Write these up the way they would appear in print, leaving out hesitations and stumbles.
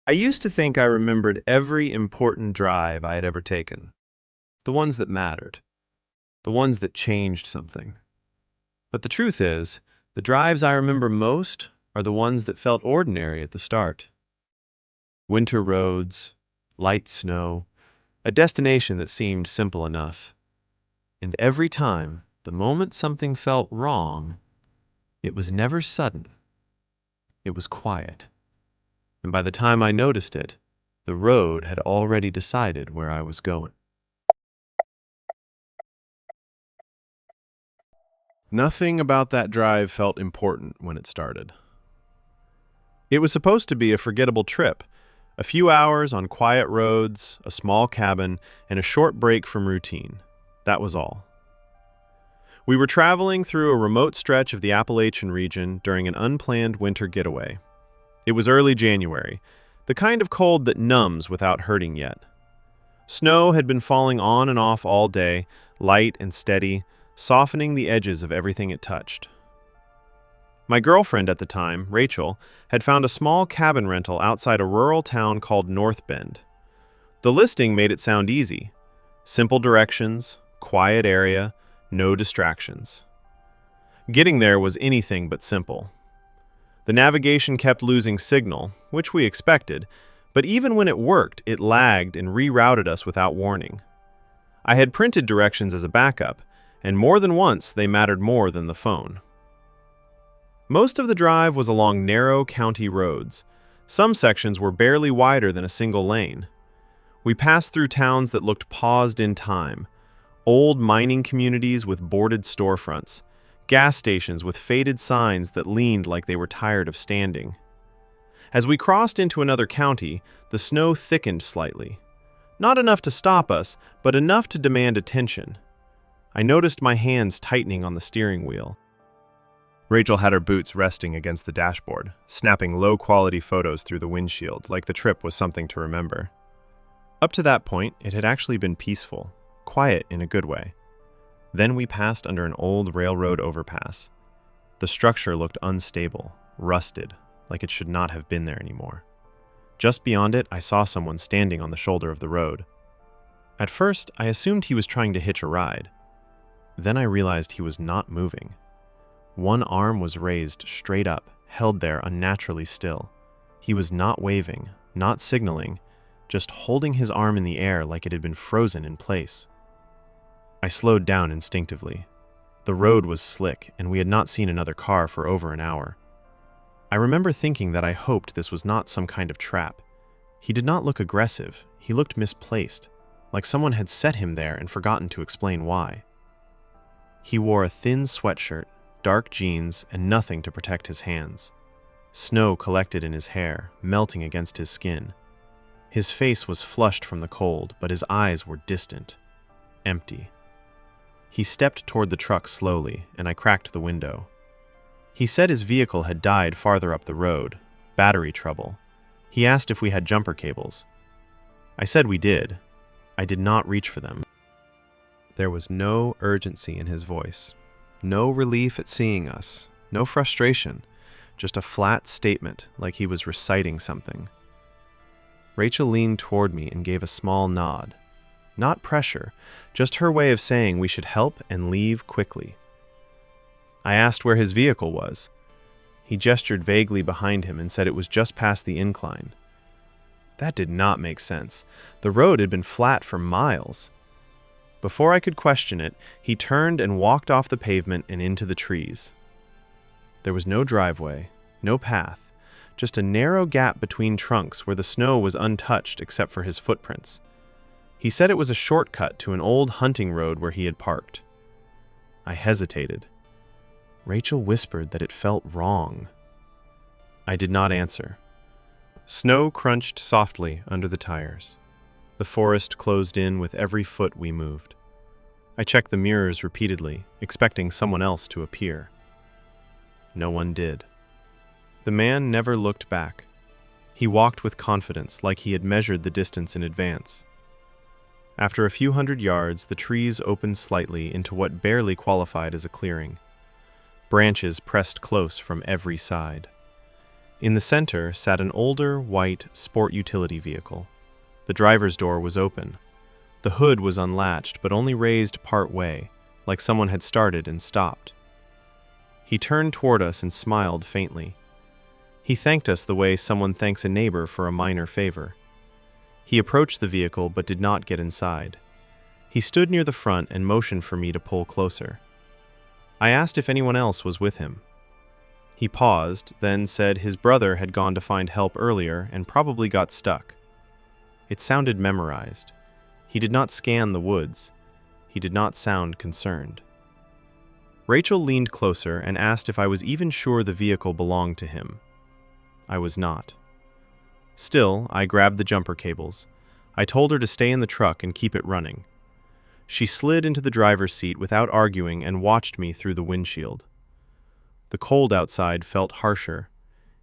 I used to think I remembered every important drive I had ever taken, the ones that mattered, the ones that changed something. But the truth is, the drives I remember most are the ones that felt ordinary at the start. Winter roads, light snow, a destination that seemed simple enough. And every time, the moment something felt wrong, it was never sudden, it was quiet. And by the time I noticed it, the road had already decided where I was going. Nothing about that drive felt important when it started. It was supposed to be a forgettable trip, a few hours on quiet roads, a small cabin, and a short break from routine. That was all. We were traveling through a remote stretch of the Appalachian region during an unplanned winter getaway. It was early January, the kind of cold that numbs without hurting yet. Snow had been falling on and off all day, light and steady, softening the edges of everything it touched. My girlfriend at the time, Rachel, had found a small cabin rental outside a rural town called North Bend. The listing made it sound easy. Simple directions, quiet area, no distractions. Getting there was anything but simple. The navigation kept losing signal, which we expected, but even when it worked, it lagged and rerouted us without warning. I had printed directions as a backup, and more than once they mattered more than the phone. Most of the drive was along narrow county roads. Some sections were barely wider than a single lane. We passed through towns that looked paused in time, old mining communities with boarded storefronts, gas stations with faded signs that leaned like they were tired of standing. As we crossed into another county, the snow thickened slightly. Not enough to stop us, but enough to demand attention. I noticed my hands tightening on the steering wheel. Rachel had her boots resting against the dashboard, snapping low-quality photos through the windshield, like the trip was something to remember. Up to that point, it had actually been peaceful, quiet in a good way. Then we passed under an old railroad overpass. The structure looked unstable, rusted, like it should not have been there anymore. Just beyond it, I saw someone standing on the shoulder of the road. At first, I assumed he was trying to hitch a ride. Then I realized he was not moving. One arm was raised straight up, held there unnaturally still. He was not waving, not signaling, just holding his arm in the air like it had been frozen in place. I slowed down instinctively. The road was slick, and we had not seen another car for over an hour. I remember thinking that I hoped this was not some kind of trap. He did not look aggressive. He looked misplaced, like someone had set him there and forgotten to explain why. He wore a thin sweatshirt, dark jeans, and nothing to protect his hands. Snow collected in his hair, melting against his skin. His face was flushed from the cold, but his eyes were distant, empty. He stepped toward the truck slowly, and I cracked the window. He said his vehicle had died farther up the road, battery trouble. He asked if we had jumper cables. I said we did. I did not reach for them. There was no urgency in his voice, no relief at seeing us, no frustration, just a flat statement like he was reciting something. Rachel leaned toward me and gave a small nod. Not pressure, just her way of saying we should help and leave quickly. I asked where his vehicle was. He gestured vaguely behind him and said it was just past the incline. That did not make sense. The road had been flat for miles. Before I could question it, he turned and walked off the pavement and into the trees. There was no driveway, no path, just a narrow gap between trunks where the snow was untouched except for his footprints. He said it was a shortcut to an old hunting road where he had parked. I hesitated. Rachel whispered that it felt wrong. I did not answer. Snow crunched softly under the tires. The forest closed in with every foot we moved. I checked the mirrors repeatedly, expecting someone else to appear. No one did. The man never looked back. He walked with confidence, like he had measured the distance in advance. After a few hundred yards, the trees opened slightly into what barely qualified as a clearing. Branches pressed close from every side. In the center sat an older, white sport utility vehicle. The driver's door was open. The hood was unlatched, but only raised part way, like someone had started and stopped. He turned toward us and smiled faintly. He thanked us the way someone thanks a neighbor for a minor favor. He approached the vehicle but did not get inside. He stood near the front and motioned for me to pull closer. I asked if anyone else was with him. He paused, then said his brother had gone to find help earlier and probably got stuck. It sounded memorized. He did not scan the woods. He did not sound concerned. Rachel leaned closer and asked if I was even sure the vehicle belonged to him. I was not. Still, I grabbed the jumper cables. I told her to stay in the truck and keep it running. She slid into the driver's seat without arguing and watched me through the windshield. The cold outside felt harsher.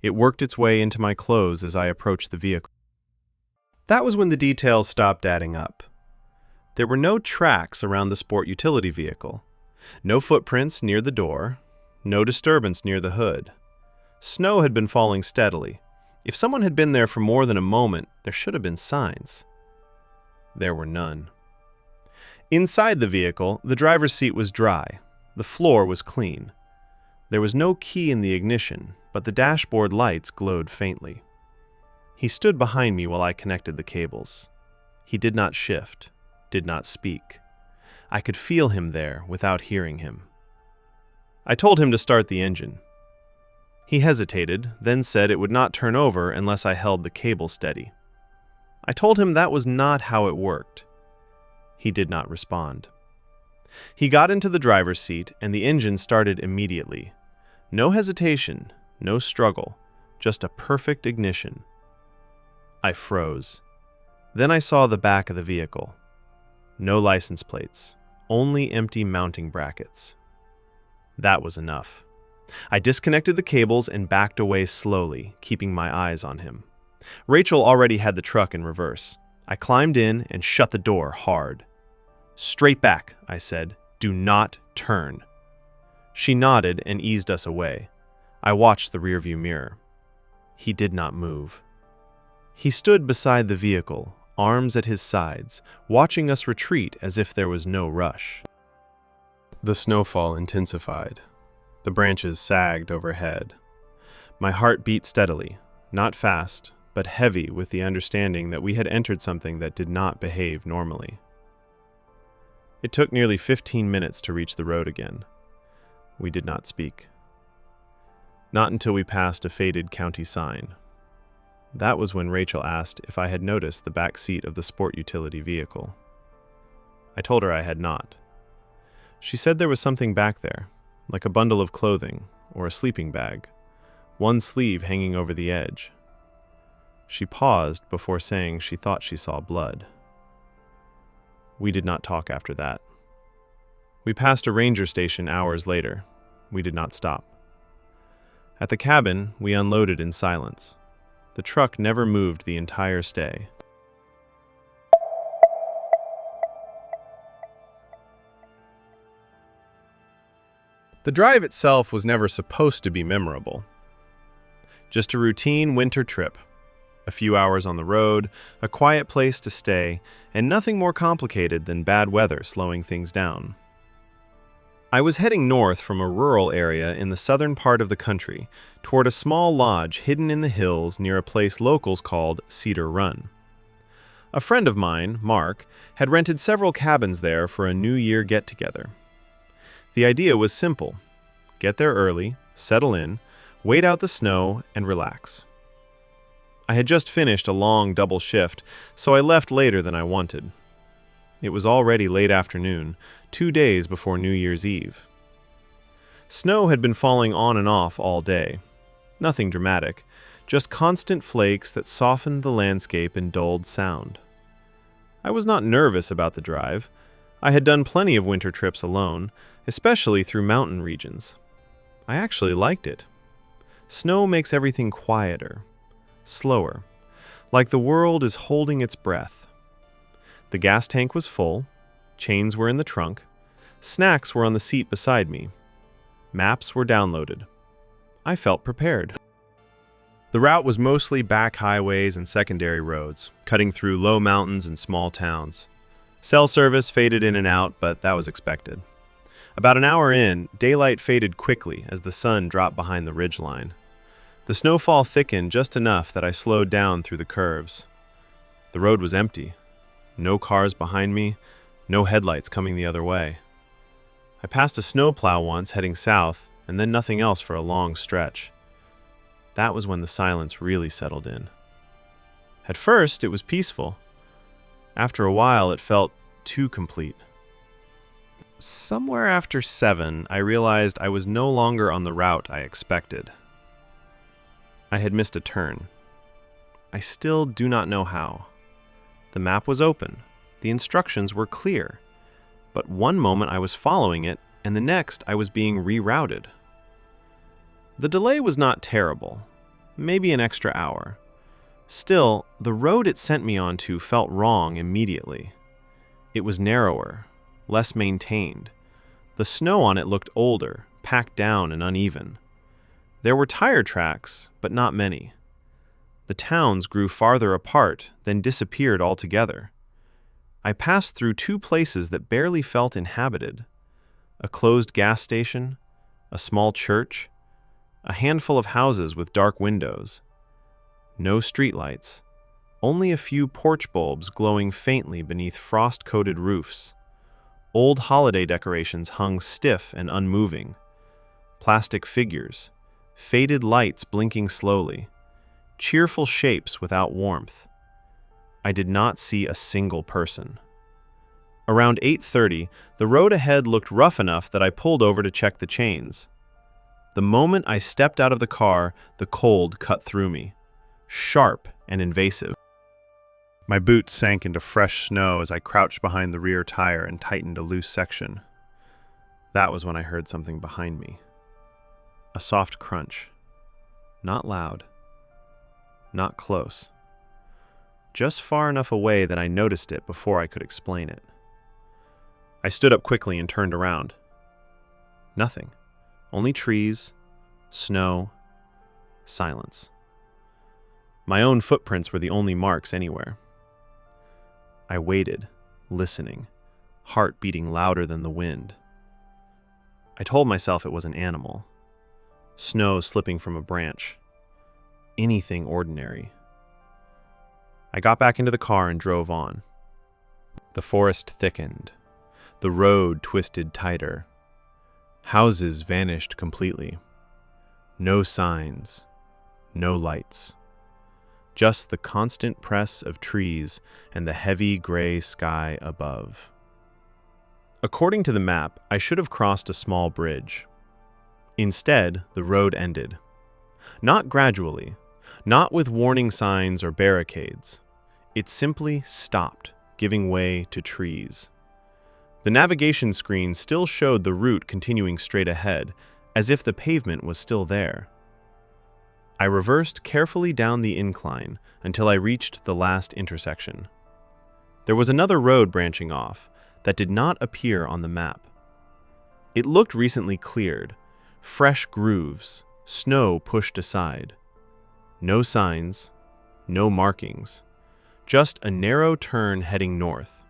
It worked its way into my clothes as I approached the vehicle. That was when the details stopped adding up. There were no tracks around the sport utility vehicle, no footprints near the door, no disturbance near the hood. Snow had been falling steadily. If someone had been there for more than a moment, there should have been signs. There were none. Inside the vehicle, the driver's seat was dry. The floor was clean. There was no key in the ignition, but the dashboard lights glowed faintly. He stood behind me while I connected the cables. He did not shift, did not speak. I could feel him there without hearing him. I told him to start the engine. He hesitated, then said it would not turn over unless I held the cable steady. I told him that was not how it worked. He did not respond. He got into the driver's seat, and the engine started immediately. No hesitation, no struggle, just a perfect ignition. I froze. Then I saw the back of the vehicle. No license plates, only empty mounting brackets. That was enough. I disconnected the cables and backed away slowly, keeping my eyes on him. Rachel already had the truck in reverse. I climbed in and shut the door hard. "Straight back," I said. "Do not turn." She nodded and eased us away. I watched the rearview mirror. He did not move. He stood beside the vehicle, arms at his sides, watching us retreat as if there was no rush. The snowfall intensified. The branches sagged overhead. My heart beat steadily, not fast, but heavy with the understanding that we had entered something that did not behave normally. It took nearly 15 minutes to reach the road again. We did not speak. Not until we passed a faded county sign. That was when Rachel asked if I had noticed the back seat of the sport utility vehicle. I told her I had not. She said there was something back there, like a bundle of clothing or a sleeping bag, one sleeve hanging over the edge. She paused before saying she thought she saw blood. We did not talk after that. We passed a ranger station hours later. We did not stop. At the cabin, we unloaded in silence. The truck never moved the entire stay. The drive itself was never supposed to be memorable. Just a routine winter trip. A few hours on the road, a quiet place to stay, and nothing more complicated than bad weather slowing things down. I was heading north from a rural area in the southern part of the country toward a small lodge hidden in the hills near a place locals called Cedar Run. A friend of mine, Mark, had rented several cabins there for a New Year get-together. The idea was simple. Get there early, settle in, wait out the snow, and relax. I had just finished a long double shift, so I left later than I wanted. It was already late afternoon, 2 days before New Year's Eve. Snow had been falling on and off all day. Nothing dramatic, just constant flakes that softened the landscape and dulled sound. I was not nervous about the drive. I had done plenty of winter trips alone, especially through mountain regions. I actually liked it. Snow makes everything quieter, slower, like the world is holding its breath. The gas tank was full, chains were in the trunk, snacks were on the seat beside me, maps were downloaded. I felt prepared. The route was mostly back highways and secondary roads, cutting through low mountains and small towns. Cell service faded in and out, but that was expected. About an hour in, daylight faded quickly as the sun dropped behind the ridgeline. The snowfall thickened just enough that I slowed down through the curves. The road was empty. No cars behind me, no headlights coming the other way. I passed a snowplow once heading south, and then nothing else for a long stretch. That was when the silence really settled in. At first, it was peaceful. After a while, it felt too complete. Somewhere after 7, I realized I was no longer on the route I expected. I had missed a turn. I still do not know how. The map was open. The instructions were clear. But one moment I was following it, and the next I was being rerouted. The delay was not terrible. Maybe an extra hour. Still, the road it sent me onto felt wrong immediately. It was narrower, less maintained. The snow on it looked older, packed down and uneven. There were tire tracks, but not many. The towns grew farther apart, then disappeared altogether. I passed through 2 places that barely felt inhabited. A closed gas station, a small church, a handful of houses with dark windows. No streetlights, only a few porch bulbs glowing faintly beneath frost-coated roofs. Old holiday decorations hung stiff and unmoving. Plastic figures, faded lights blinking slowly, cheerful shapes without warmth. I did not see a single person. Around 8:30, the road ahead looked rough enough that I pulled over to check the chains. The moment I stepped out of the car, the cold cut through me, sharp and invasive. My boots sank into fresh snow as I crouched behind the rear tire and tightened a loose section. That was when I heard something behind me. A soft crunch. Not loud. Not close. Just far enough away that I noticed it before I could explain it. I stood up quickly and turned around. Nothing. Only trees, snow, silence. My own footprints were the only marks anywhere. I waited, listening, heart beating louder than the wind. I told myself it was an animal. Snow slipping from a branch. Anything ordinary. I got back into the car and drove on. The forest thickened. The road twisted tighter. Houses vanished completely. No signs. No lights. Just the constant press of trees and the heavy gray sky above. According to the map, I should have crossed a small bridge. Instead, the road ended. Not gradually, not with warning signs or barricades. It simply stopped, giving way to trees. The navigation screen still showed the route continuing straight ahead, as if the pavement was still there. I reversed carefully down the incline until I reached the last intersection. There was another road branching off that did not appear on the map. It looked recently cleared, fresh grooves, snow pushed aside. No signs, no markings, just a narrow turn heading north.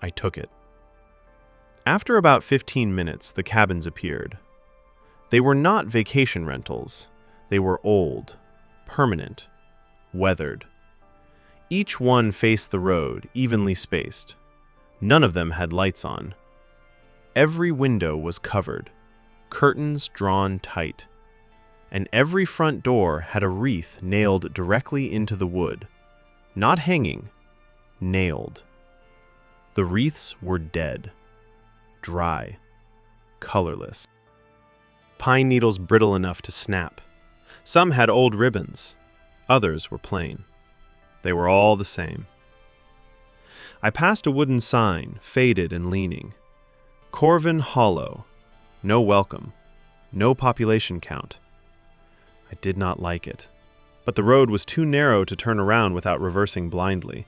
I took it. After about 15 minutes, the cabins appeared. They were not vacation rentals. They were old, permanent, weathered. Each one faced the road, evenly spaced. None of them had lights on. Every window was covered, curtains drawn tight, and every front door had a wreath nailed directly into the wood. Not hanging, nailed. The wreaths were dead, dry, colorless. Pine needles brittle enough to snap. Some had old ribbons, others were plain. They were all the same. I passed a wooden sign, faded and leaning. Corvin Hollow. No welcome. No population count. I did not like it, but the road was too narrow to turn around without reversing blindly.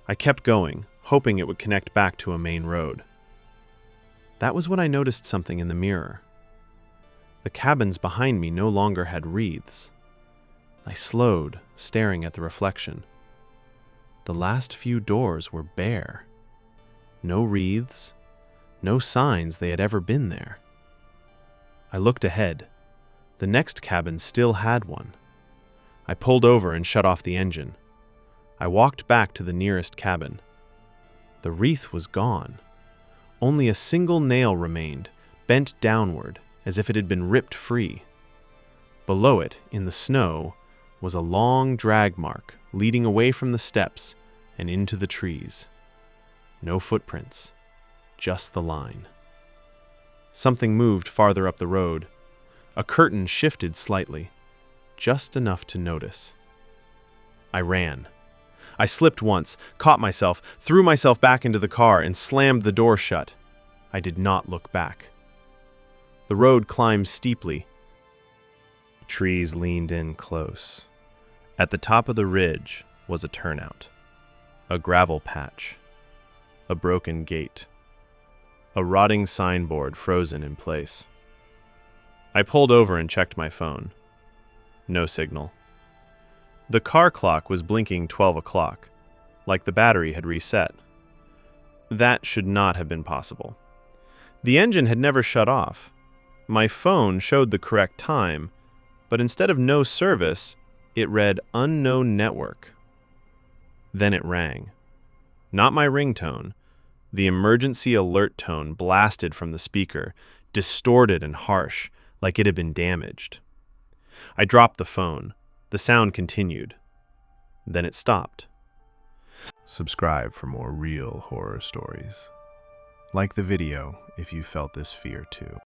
I kept going, hoping it would connect back to a main road. That was when I noticed something in the mirror. The cabins behind me no longer had wreaths. I slowed, staring at the reflection. The last few doors were bare. No wreaths, no signs they had ever been there. I looked ahead. The next cabin still had one. I pulled over and shut off the engine. I walked back to the nearest cabin. The wreath was gone. Only a single nail remained, bent downward, as if it had been ripped free. Below it, in the snow, was a long drag mark leading away from the steps and into the trees. No footprints, just the line. Something moved farther up the road. A curtain shifted slightly, just enough to notice. I ran. I slipped once, caught myself, threw myself back into the car, and slammed the door shut. I did not look back. The road climbed steeply. Trees leaned in close. At the top of the ridge was a turnout, a gravel patch, a broken gate, a rotting signboard frozen in place. I pulled over and checked my phone. No signal. The car clock was blinking 12 o'clock, like the battery had reset. That should not have been possible. The engine had never shut off. My phone showed the correct time, but instead of no service, it read unknown network. Then it rang. Not my ringtone. The emergency alert tone blasted from the speaker, distorted and harsh, like it had been damaged. I dropped the phone. The sound continued. Then it stopped. Subscribe for more real horror stories. Like the video if you felt this fear too.